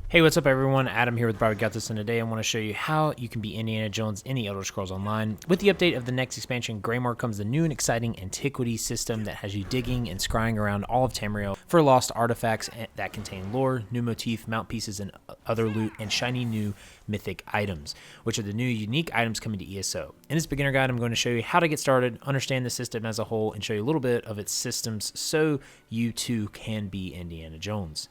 Hey, what's up everyone? Adam here with brahwegotthis, and today I want to show you how you can be Indiana Jones in the Elder Scrolls Online. With the update of the next expansion, Greymoor, comes the new and exciting antiquity system that has you digging and scrying around all of Tamriel for lost artifacts that contain lore, new motif, mount pieces, and other loot, and shiny new mythic items, which are the new unique items coming to ESO. In this beginner guide, I'm going to show you how to get started, understand the system as a whole, and show you a little bit of its systems so you too can be Indiana Jones.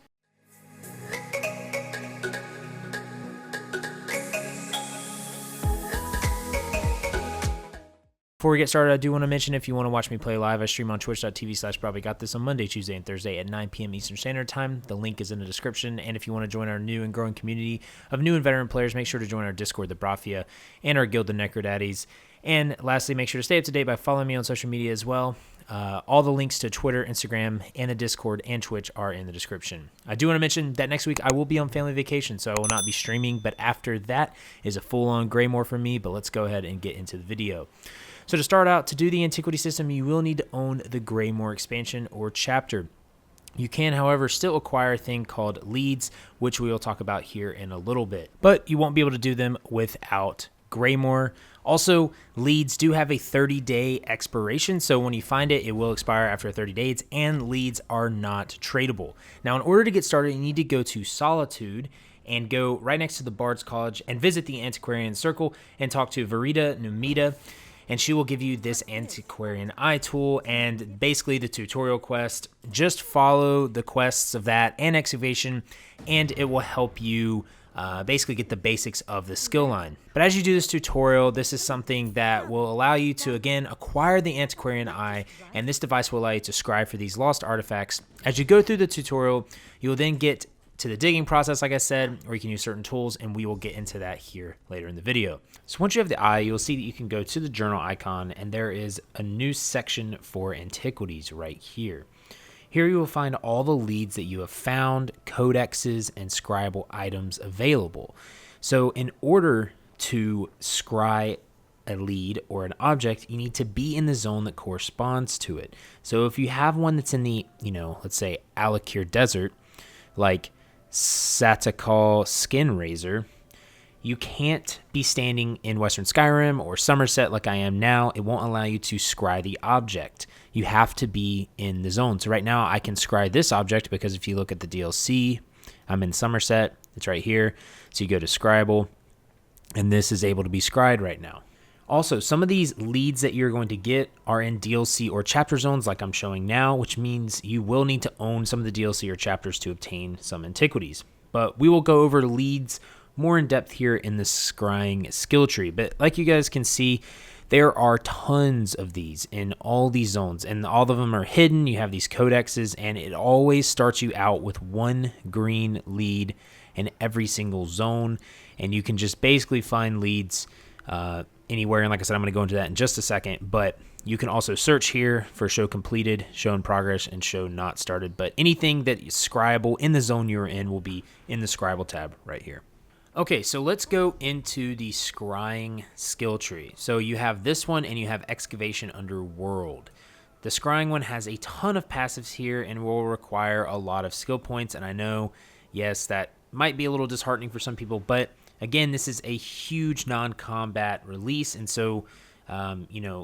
Before we get started, I do want to mention if you want to watch me play live, I stream on twitch.tv/brahwegotthis on Monday, Tuesday, and Thursday at 9 p.m. Eastern Standard Time. The link is in the description, and if you want to join our new and growing community of new and veteran players, make sure to join our Discord, the Brafia, and our guild, the Necrodaddies. And lastly, make sure to stay up to date by following me on social media as well. All the links to Twitter, Instagram, and the Discord and Twitch are in the description. I do want to mention that next week I will be on family vacation, so I will not be streaming, but after that is a full-on Greymoor for me, but let's go ahead and get into the video. So to start out, to do the antiquity system, you will need to own the Greymoor expansion or chapter. You can, however, still acquire a thing called leads, which we will talk about here in a little bit, but you won't be able to do them without Greymoor. Also, leads do have a 30-day expiration, so when you find it, it will expire after 30 days, and leads are not tradable. Now, in order to get started, you need to go to Solitude and go right next to the Bard's College and visit the Antiquarian Circle and talk to Verita Numida, and she will give you this Antiquarian eye tool and basically the tutorial quest. Just follow the quests of that and excavation, and it will help you basically get the basics of the skill line. But as you do this tutorial, this is something that will allow you to, again, acquire the Antiquarian eye, and this device will allow you to scry for these lost artifacts. As you go through the tutorial, you will then get to the digging process, like I said, or you can use certain tools, and we will get into that here later in the video. So once you have the eye, you'll see that you can go to the journal icon, and there is a new section for antiquities right here. Here you will find all the leads that you have found, codexes, and scribal items available. So in order to scry a lead or an object, you need to be in the zone that corresponds to it. So if you have one that's in the, let's say Alakir Desert, like Satakal Skin Razor, you can't be standing in Western Skyrim or Somerset like I am now. It won't allow you to scry the object. You have to be in the zone. So right now I can scry this object because if you look at the DLC, I'm in Somerset. It's right here. So you go to Scribble, and this is able to be scried right now. Also, some of these leads that you're going to get are in DLC or chapter zones like I'm showing now, which means you will need to own some of the DLC or chapters to obtain some antiquities. But we will go over leads more in depth here in the scrying skill tree. But like you guys can see, there are tons of these in all these zones, and all of them are hidden. You have these codexes, and it always starts you out with one green lead in every single zone, and you can just basically find leads anywhere. And like I said, I'm going to go into that in just a second, but you can also search here for show completed, show in progress, and show not started. But anything that is scribable in the zone you're in will be in the scribble tab right here. Okay, so let's go into the scrying skill tree. So you have this one, and you have excavation under world. The scrying one has a ton of passives here and will require a lot of skill points. And I know, yes, that might be a little disheartening for some people, but again, this is a huge non-combat release, and so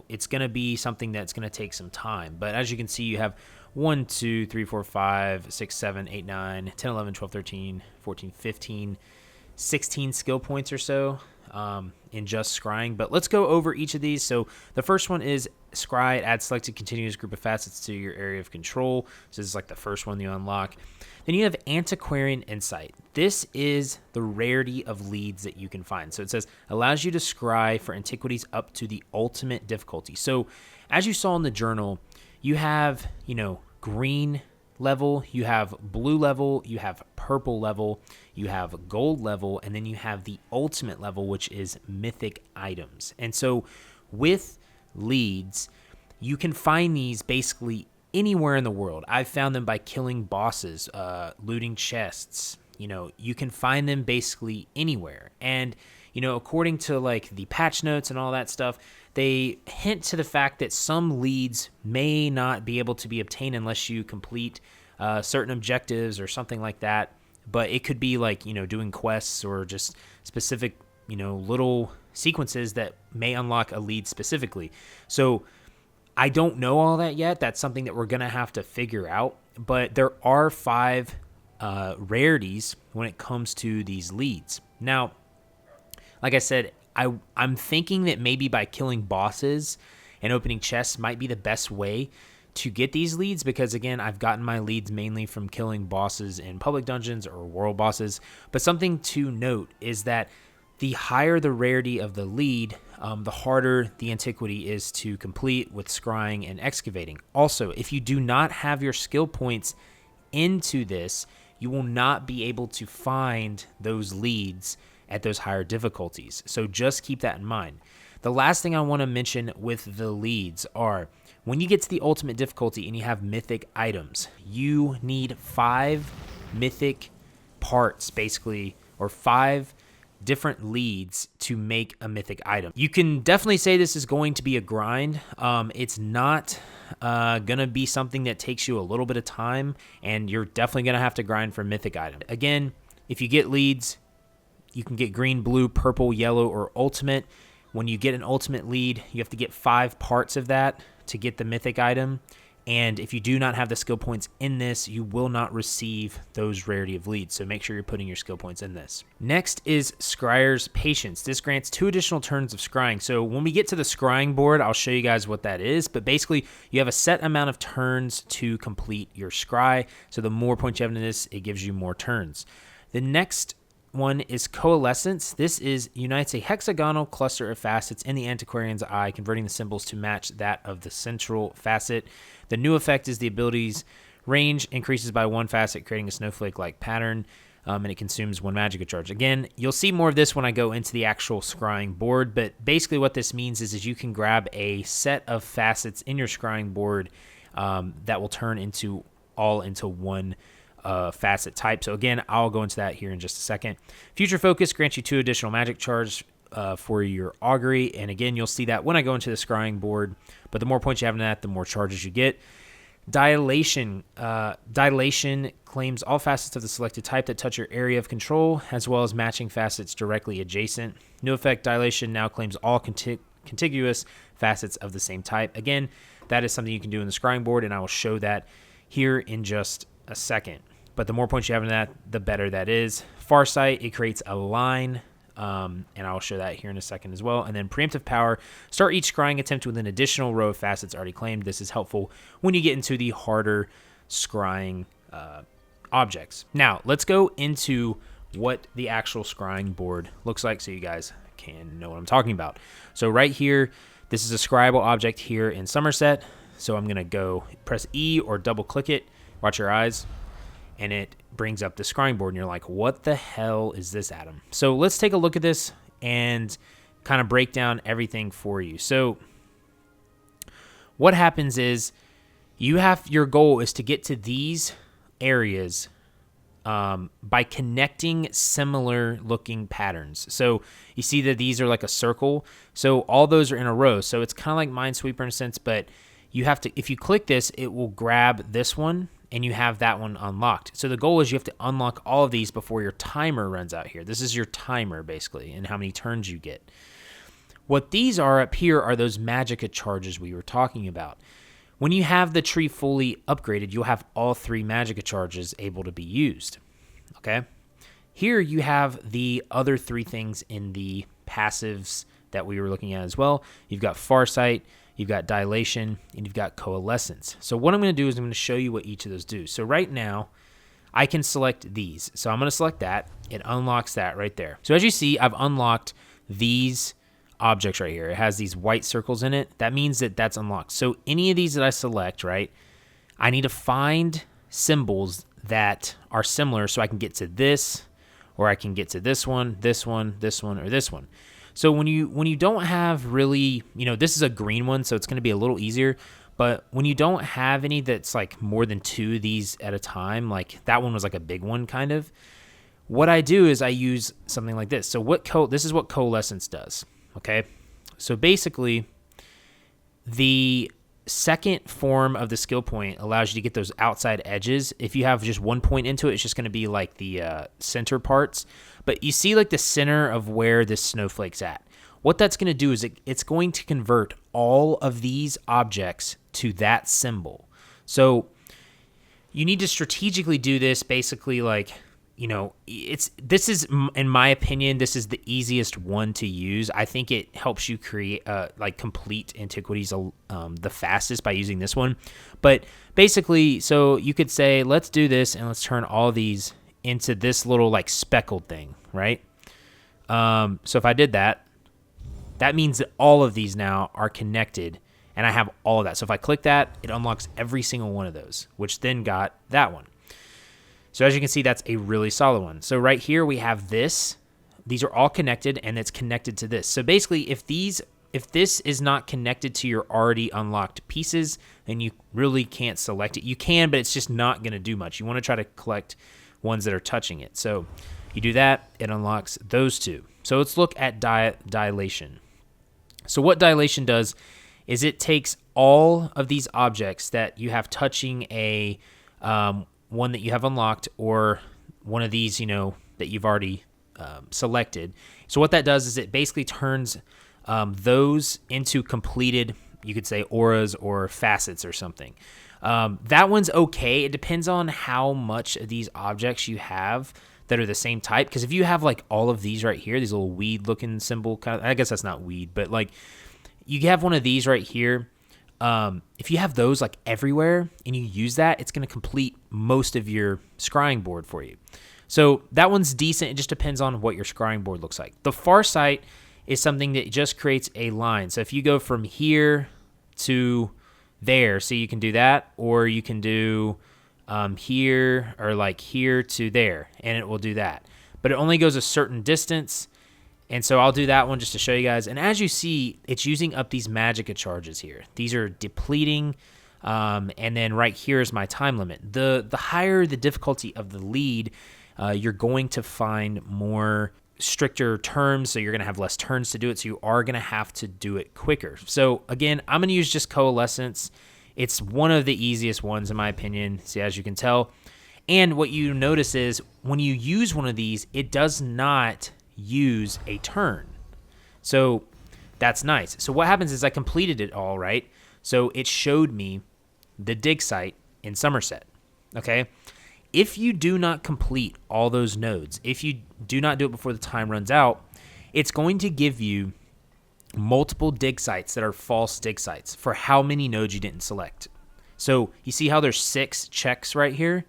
it's going to be something that's going to take some time. But as you can see, you have 1, 2, 3, 4, 5, 6, 7, 8, 9, 10, 11, 12, 13, 14, 15, 16 skill points or so in just scrying. But let's go over each of these. So the first one is scry. Add selected continuous group of facets to your area of control. So this is like the first one you unlock. Then you have Antiquarian Insight. This is the rarity of leads that you can find. So it says, allows you to scry for antiquities up to the ultimate difficulty. So as you saw in the journal, you have, green level, you have blue level, you have purple level, you have gold level, and then you have the ultimate level, which is mythic items. And so with leads, you can find these basically anywhere in the world. I've found them by killing bosses, looting chests. You can find them basically anywhere. And, according to like the patch notes and all that stuff, they hint to the fact that some leads may not be able to be obtained unless you complete certain objectives or something like that. but it could be like, doing quests or just specific, little sequences that may unlock a lead specifically. So I don't know all that yet. That's something that we're going to have to figure out, but there are 5 rarities when it comes to these leads. Now, like I said, I'm thinking that maybe by killing bosses and opening chests might be the best way to get these leads, because again, I've gotten my leads mainly from killing bosses in public dungeons or world bosses. But something to note is that the higher the rarity of the lead, the harder the antiquity is to complete with scrying and excavating. Also, if you do not have your skill points into this, you will not be able to find those leads at those higher difficulties. So just keep that in mind. The last thing I want to mention with the leads are, when you get to the ultimate difficulty and you have mythic items, you need 5 mythic parts, basically, or 5 different leads to make a mythic item. You can definitely say this is going to be a grind. It's not gonna be something that takes you a little bit of time, and you're definitely gonna have to grind for mythic item. Again, if you get leads, you can get green, blue, purple, yellow, or ultimate. When you get an ultimate lead, you have to get 5 parts of that to get the mythic item. And if you do not have the skill points in this, you will not receive those rarity of leads. So make sure you're putting your skill points in this. Next is Scryer's Patience. This grants 2 additional turns of scrying. So when we get to the Scrying Board, I'll show you guys what that is. But basically, you have a set amount of turns to complete your scry. So the more points you have in this, it gives you more turns. The next one is Coalescence. This unites a hexagonal cluster of facets in the Antiquarian's eye, converting the symbols to match that of the central facet. The new effect is the ability's range increases by 1 facet, creating a snowflake-like pattern, and it consumes 1 magic charge. Again, you'll see more of this when I go into the actual scrying board, but basically what this means is you can grab a set of facets in your scrying board that will turn into 1 facet type. So again, I'll go into that here in just a second. Future Focus grants you 2 additional magic charge for your augury, and again, you'll see that when I go into the scrying board, but the more points you have in that, the more charges you get. Dilation claims all facets of the selected type that touch your area of control, as well as matching facets directly adjacent. New effect, Dilation now claims all contiguous facets of the same type. Again, that is something you can do in the scrying board, and I will show that here in just a second. But the more points you have in that, the better that is. Farsight, it creates a line, and I'll show that here in a second as well. And then Preemptive Power, start each scrying attempt with an additional row of facets already claimed. This is helpful when you get into the harder scrying objects. Now, let's go into what the actual scrying board looks like so you guys can know what I'm talking about. So right here, this is a scribable object here in Somerset. So I'm going to go press E or double click it. Watch your eyes. And it brings up the scrying board, and you're like, what the hell is this, Adam? So let's take a look at this and kind of break down everything for you. So what happens is your goal is to get to these areas by connecting similar looking patterns. So you see that these are like a circle. So all those are in a row. So it's kind of like Minesweeper in a sense, but you have to, if you click this, it will grab this one, and you have that one unlocked. So the goal is you have to unlock all of these before your timer runs out here. This is your timer, basically, and how many turns you get. What these are up here are those Magicka charges we were talking about. When you have the tree fully upgraded, you'll have all 3 Magicka charges able to be used. Okay? Here you have the other 3 things in the passives that we were looking at as well. You've got Farsight, you've got Dilation, and you've got Coalescence. So what I'm going to do is I'm going to show you what each of those do. So right now, I can select these. So I'm going to select that. It unlocks that right there. So as you see, I've unlocked these objects right here. It has these white circles in it. That means that that's unlocked. So any of these that I select, right, I need to find symbols that are similar so I can get to this, or I can get to this one, this one, this one, or this one. So when you don't have really, this is a green one, so it's going to be a little easier. But when you don't have any that's like more than 2 of these at a time, like that one was like a big one kind of, what I do is I use something like this. So this is what Coalescence does, okay? So basically, the second form of the skill point allows you to get those outside edges. If you have just 1 point into it, it's just going to be like the center parts. But you see like the center of where this snowflake's at. What that's going to do is it's going to convert all of these objects to that symbol. So you need to strategically do this basically like, this is, in my opinion, this is the easiest one to use. I think it helps you create, complete Antiquities the fastest by using this one. But basically, so you could say, let's do this and let's turn all these into this little like speckled thing, right? So if I did that, that means that all of these now are connected and I have all of that. So if I click that, it unlocks every single one of those, which then got that one. So as you can see, that's a really solid one. So right here we have this. These are all connected, and it's connected to this. So basically, if this is not connected to your already unlocked pieces, then you really can't select it. You can, but it's just not going to do much. You want to try to collect ones that are touching it. So you do that, it unlocks those two. So let's look at dilation. So what dilation does is it takes all of these objects that you have touching a one that you have unlocked or one of these, that you've already selected. So what that does is it basically turns those into completed, you could say, auras or facets or something. That one's okay. It depends on how much of these objects you have that are the same type. Because if you have like all of these right here, these little weed looking symbol, I guess that's not weed, but like you have one of these right here. If you have those like everywhere and you use that, it's going to complete most of your scrying board for you. So that one's decent. It just depends on what your scrying board looks like. The far sight is something that just creates a line. So if you go from here to there, so you can do that, or you can do here or like here to there, and it will do that. But it only goes a certain distance. And so I'll do that one just to show you guys. And as you see, it's using up these Magicka charges here. These are depleting. And then right here is my time limit. The higher the difficulty of the lead, you're going to find more stricter terms. So you're going to have less turns to do it. So you are going to have to do it quicker. So again, I'm going to use just Coalescence. It's one of the easiest ones in my opinion. See, as you can tell. And what you notice is when you use one of these, it does not use a turn. So that's nice. So what happens is I completed it all, right? So it showed me the dig site in Somerset. Okay. If you do not complete all those nodes, if you do not do it before the time runs out, it's going to give you multiple dig sites that are false dig sites for how many nodes you didn't select. So you see how there's 6 checks right here?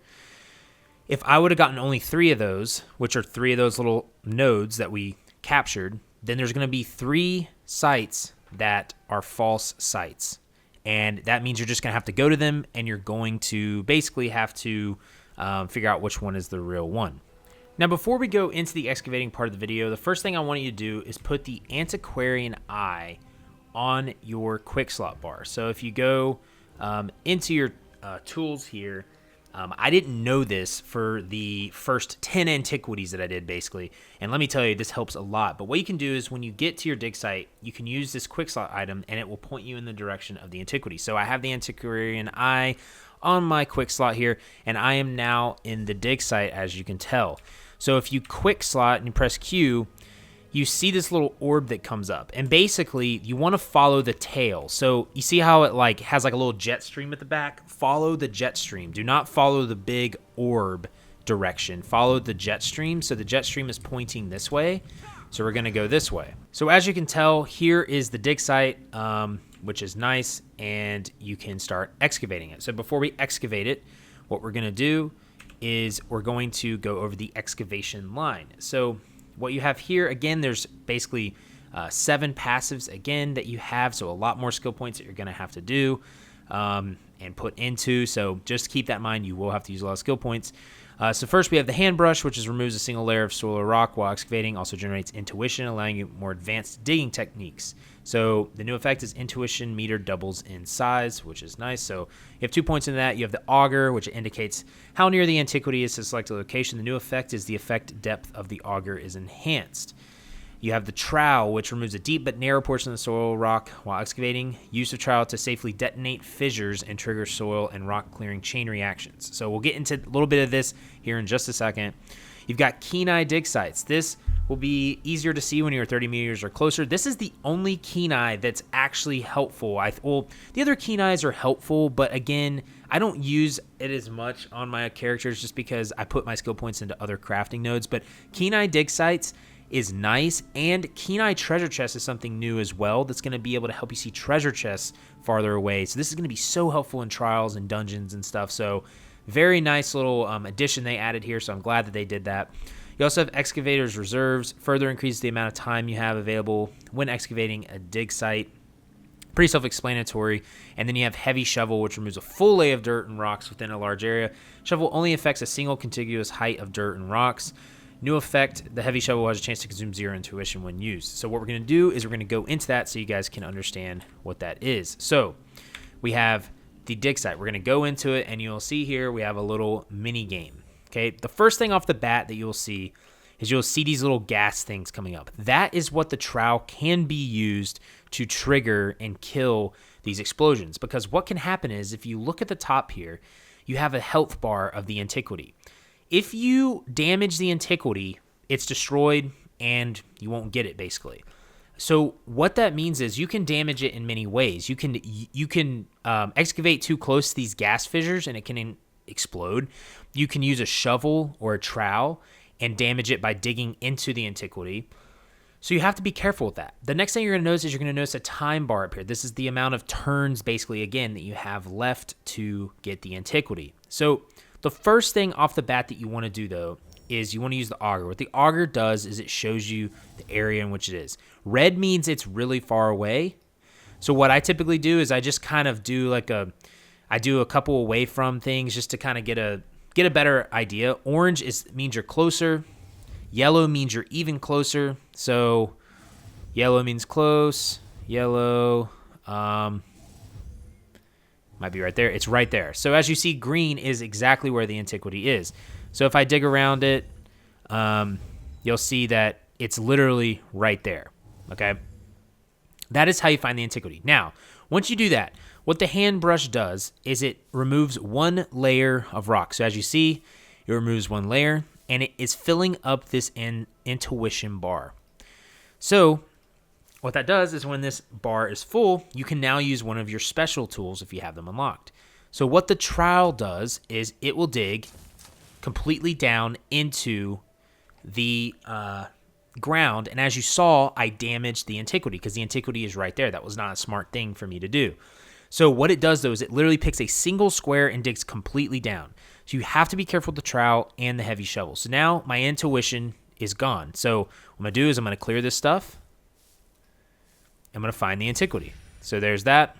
If I would have gotten only 3 of those, which are 3 of those little nodes that we captured, then there's going to be 3 sites that are false sites. And that means you're just going to have to go to them, and you're going to basically have to figure out which one is the real one. Now, before we go into the excavating part of the video, the first thing I want you to do is put the Antiquarian eye on your quick slot bar. So if you go into your tools here, I didn't know this for the first 10 antiquities that I did, basically. And let me tell you, this helps a lot. But what you can do is when you get to your dig site, you can use this quick slot item, and it will point you in the direction of the antiquity. So I have the Antiquarian eye on my quick slot here, and I am now in the dig site, as you can tell. So if you quick slot and you press Q, you see this little orb that comes up, and basically you want to follow the tail. So you see how it like has like a little jet stream at the back? Follow the jet stream. Do not follow the big orb direction. Follow the jet stream. So the jet stream is pointing this way. So we're going to go this way. So as you can tell, here is the dig site, which is nice, and you can start excavating it. So before we excavate it, what we're going to do is we're going to go over the excavation line. So what you have here, again, there's basically 7 passives, again, that you have, so a lot more skill points that you're going to have to do and put into, so just keep that in mind. You will have to use a lot of skill points. So first we have the hand brush, which removes a single layer of soil or rock while excavating, also generates intuition, allowing you more advanced digging techniques. So the new effect is intuition meter doubles in size, which is nice. So you have 2 points in that. You have the auger, which indicates how near the antiquity is to select a location. The new effect is the effect depth of the auger is enhanced. You have the trowel, which removes a deep but narrow portion of the soil rock while excavating. Use of trowel to safely detonate fissures and trigger soil and rock clearing chain reactions. So we'll get into a little bit of this here in just a second. You've got keen eye dig sites. This will be easier to see when you're 30 meters or closer. This is the only keen eye that's actually helpful. Well, the other keen eyes are helpful, but again, I don't use it as much on my characters just because I put my skill points into other crafting nodes. But keen eye dig sites is nice, and keen eye treasure chest is something new as well that's going to be able to help you see treasure chests farther away. So this is going to be so helpful in trials and dungeons and stuff. So very nice little addition they added here, so I'm glad that they did that. You also have excavator's reserves, further increases the amount of time you have available when excavating a dig site. Pretty self-explanatory. And then you have heavy shovel, which removes a full layer of dirt and rocks within a large area. Shovel only affects a single contiguous height of dirt and rocks. New effect, the heavy shovel has a chance to consume 0 intuition when used. So what we're going to do is we're going to go into that so you guys can understand what that is. So we have the dig site. We're going to go into it, and you'll see here we have a little mini game. Okay, the first thing off the bat that you'll see is you'll see these little gas things coming up. That is what the trowel can be used to trigger and kill these explosions. Because what can happen is if you look at the top here, you have a health bar of the antiquity. If you damage the antiquity, it's destroyed and you won't get it basically. So what that means is you can damage it in many ways. You can excavate too close to these gas fissures and it can explode. You can use a shovel or a trowel and damage it by digging into the antiquity. So you have to be careful with that. The next thing you're going to notice is you're going to notice a time bar up here. This is the amount of turns basically again that you have left to get the antiquity. So the first thing off the bat that you want to do, though, is you want to use the auger. What the auger does is it shows you the area in which it is. Red means it's really far away. So what I typically do is I just kind of do I do a couple away from things just to kind of get a better idea. Orange means you're closer. Yellow means you're even closer. So yellow means close. Yellow, might be right there. It's right there. So as you see, green is exactly where the antiquity is. So if I dig around it, you'll see that it's literally right there. Okay? That is how you find the antiquity. Now, once you do that, what the hand brush does is it removes one layer of rock. So as you see, it removes one layer, and it is filling up this intuition bar. So what that does is when this bar is full, you can now use one of your special tools if you have them unlocked. So what the trowel does is it will dig completely down into the ground. And as you saw, I damaged the antiquity because the antiquity is right there. That was not a smart thing for me to do. So what it does, though, is it literally picks a single square and digs completely down. So you have to be careful with the trowel and the heavy shovel. So now my intuition is gone. So what I'm going to do is I'm going to clear this stuff. I'm going to find the antiquity. So there's that.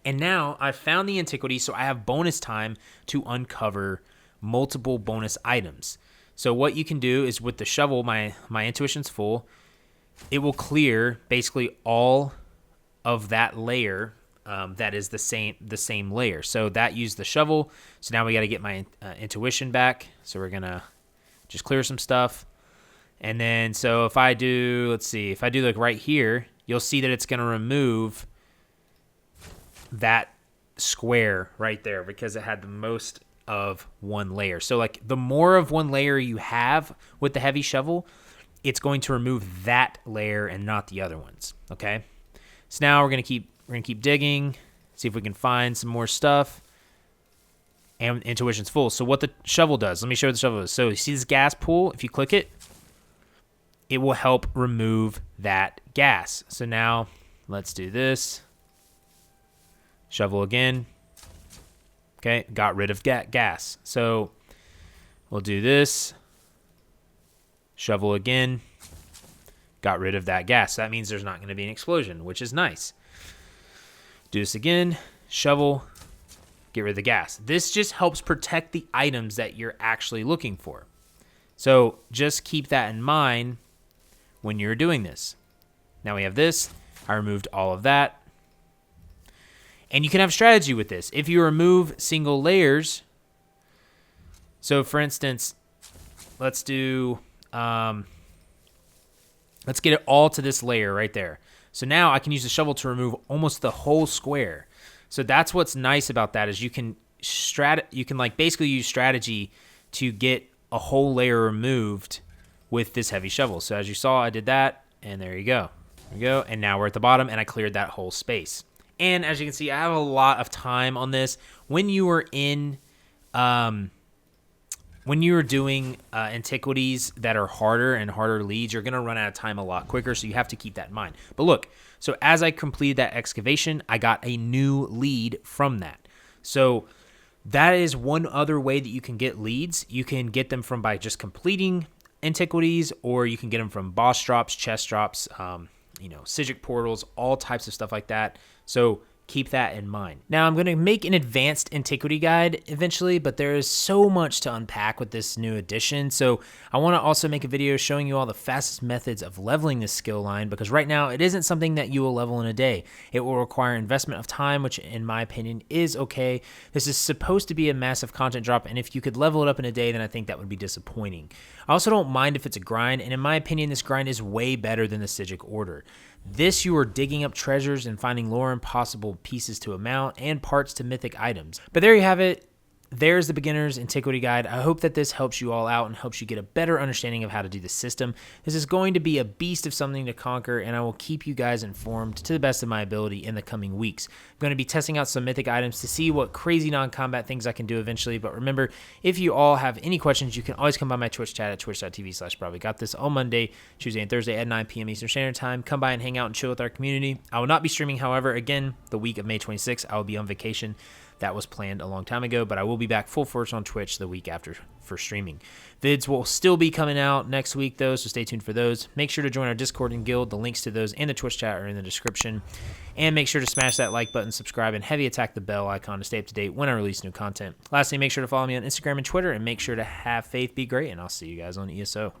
And now I've found the antiquity, so I have bonus time to uncover multiple bonus items. So what you can do is with the shovel, my intuition's full. It will clear basically all of that layer that is the same layer. So that used the shovel. So now we got to get my intuition back. So we're going to just clear some stuff. And then so if I do, let's see, if I do like right here, you'll see that it's going to remove that square right there because it had the most of one layer. So like the more of one layer you have with the heavy shovel, it's going to remove that layer and not the other ones. Okay. So now we're going to keep digging, see if we can find some more stuff. And intuition's full. So what the shovel does, let me show you what the shovel is. So you see this gas pool? If you click it, it will help remove that gas. So now let's do this. Shovel again. Okay, got rid of gas. So we'll do this. Shovel again. Got rid of that gas. So that means there's not going to be an explosion, which is nice. Do this again. Shovel. Get rid of the gas. This just helps protect the items that you're actually looking for. So just keep that in mind when you're doing this. Now we have this. I removed all of that. And you can have strategy with this. If you remove single layers, so for instance, let's do, Let's get it all to this layer right there. So now I can use the shovel to remove almost the whole square. So that's what's nice about that is you can like basically use strategy to get a whole layer removed with this heavy shovel. So as you saw, I did that, and there you go. There we go, and now we're at the bottom, and I cleared that whole space. And as you can see, I have a lot of time on this. When you were in, when you were doing antiquities that are harder and harder leads, you're going to run out of time a lot quicker, so you have to keep that in mind. But look, so as I completed that excavation, I got a new lead from that. So that is one other way that you can get leads. You can get them from by just completing antiquities, or you can get them from boss drops, chest drops, Sigic portals, all types of stuff like that. So keep that in mind. Now, I'm going to make an advanced antiquity guide eventually, but there is so much to unpack with this new edition. So I want to also make a video showing you all the fastest methods of leveling this skill line, because right now it isn't something that you will level in a day. It will require investment of time, which in my opinion is okay. This is supposed to be a massive content drop, and if you could level it up in a day, then I think that would be disappointing. I also don't mind if it's a grind, and in my opinion, this grind is way better than the Sigic Order. This, you are digging up treasures and finding lore and possible pieces to a mount and parts to mythic items. But there you have it. There's the beginner's antiquity guide. I hope that this helps you all out and helps you get a better understanding of how to do the system. This is going to be a beast of something to conquer, and I will keep you guys informed to the best of my ability in the coming weeks. I'm going to be testing out some mythic items to see what crazy non-combat things I can do eventually. But remember, if you all have any questions, you can always come by my Twitch chat at twitch.tv/brahwegotthis on Monday, Tuesday, and Thursday at 9 p.m. Eastern Standard Time. Come by and hang out and chill with our community. I will not be streaming, however, again, the week of May 26th. I will be on vacation. That was planned a long time ago, but I will be back full force on Twitch the week after for streaming. Vids will still be coming out next week, though, so stay tuned for those. Make sure to join our Discord and Guild. The links to those and the Twitch chat are in the description. And make sure to smash that like button, subscribe, and heavy attack the bell icon to stay up to date when I release new content. Lastly, make sure to follow me on Instagram and Twitter, and make sure to have faith, be great, and I'll see you guys on ESO.